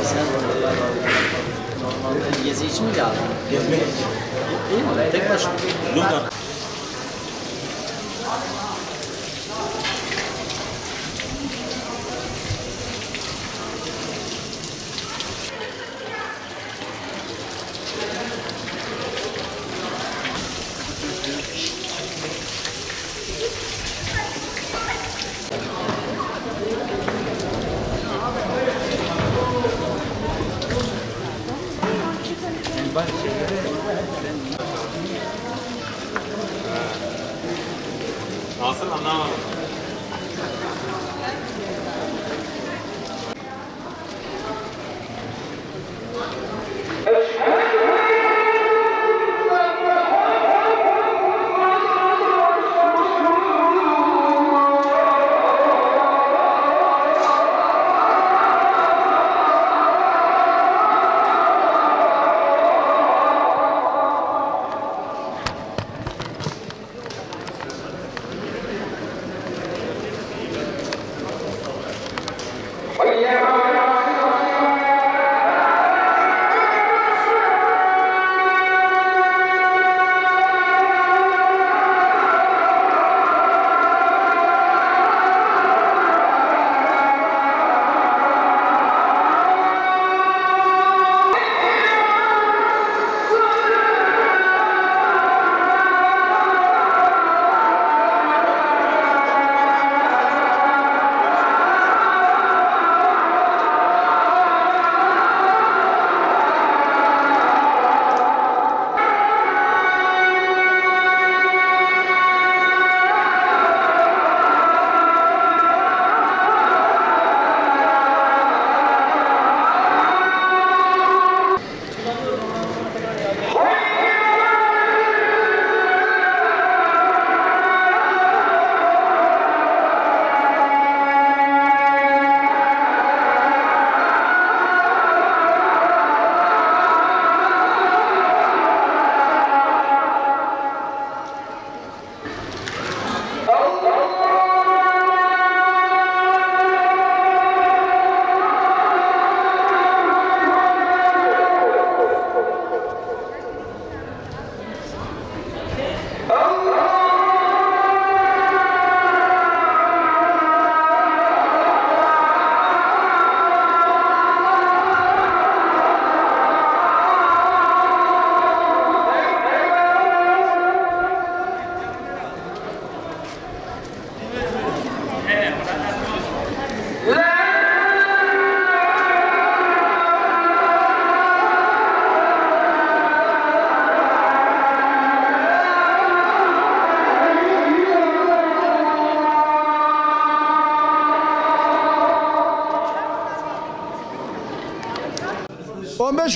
Sen normalde gezi için mi geldin? Gezmek. Değil mi? Tek başına. Yok. Nasıl anlamadım.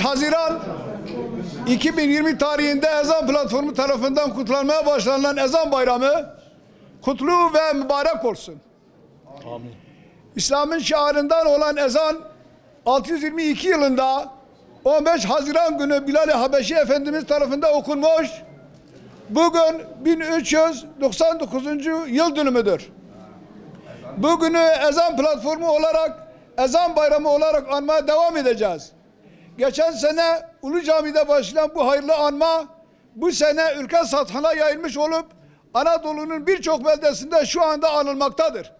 Haziran 2020 tarihinde ezan platformu tarafından kutlanmaya başlanan ezan bayramı kutlu ve mübarek olsun. Amin. İslam'ın şiarından olan ezan 622 yılında 15 Haziran günü Bilal-i Habeşi Efendimiz tarafından okunmuş. Bugün 1399. yıl dönümüdür. Bugünü ezan platformu olarak, ezan bayramı olarak anmaya devam edeceğiz. Geçen sene Ulu Cami'de başlayan bu hayırlı anma bu sene ülke sathına yayılmış olup Anadolu'nun birçok beldesinde şu anda anılmaktadır.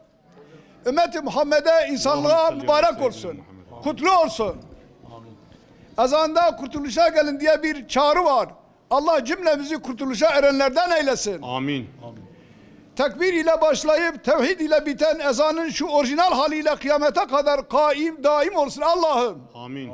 Ümmet-i Muhammed'e, insanlığa mübarek olsun. Kutlu olsun. Ezanda kurtuluşa gelin diye bir çağrı var. Allah cümlemizi kurtuluşa erenlerden eylesin. Amin. Tekbir ile başlayıp tevhid ile biten ezanın şu orijinal haliyle kıyamete kadar kaim, daim olsun Allah'ım. Amin.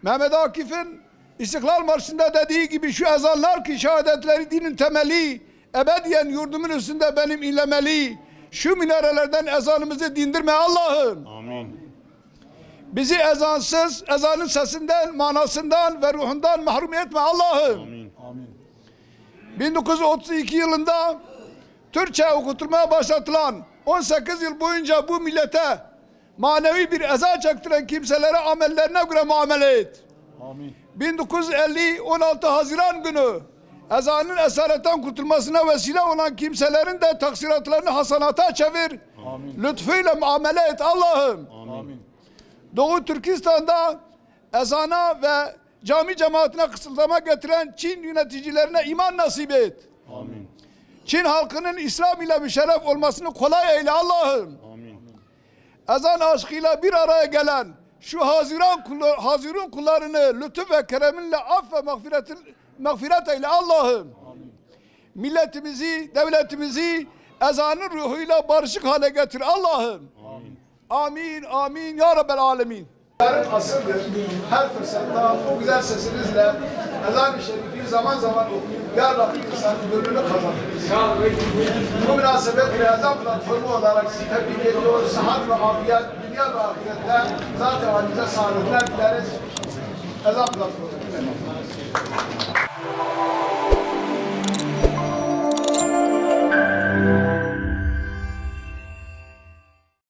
Mehmet Akif'in İstiklal Marşı'nda dediği gibi şu ezanlar ki şehadetleri dinin temeli, ebediyen yurdumun üstünde benim inlemeli. Şu minarelerden ezanımızı dindirme Allah'ım. Amin. Bizi ezansız, ezanın sesinden, manasından ve ruhundan mahrum etme Allah'ım. Amin. 1932 yılında Türkçe okutulmaya başlatılan 18 yıl boyunca bu millete manevi bir eza çektiren kimselere amellerine göre muamele et. Amin. 1950 16 Haziran günü ezanın esaretten kurtulmasına vesile olan kimselerin de taksiratlarını hasanata çevir. Amin. Lütfuyla muamele et Allah'ım. Amin. Doğu Türkistan'da ezana ve cami cemaatine kısıtlama getiren Çin yöneticilerine iman nasip et. Amin. Çin halkının İslam ile müşerref olmasını kolay eyle Allah'ım. Amin. Ezan aşkıyla bir araya gelen şu Hazirun kullarını lütuf ve kereminle aff ve mağfiret eyle Allah'ım. Milletimizi, devletimizi ezanın ruhuyla barışık hale getir Allah'ım. Amin. Amin, amin ya Rabbel alemin. Asıldır. Her fırsatta o güzel sesinizle ezan-ı şerifi zaman zaman okuyup ya Rabbi insanın gönlünü kazanır. Bu münasebetle ezan platformu olarak sizi tebrik ediyoruz. Sıhhat ve afiyet, dünya ve ahirette zaten halinize sağlıklar dileriz. Ezan platformu.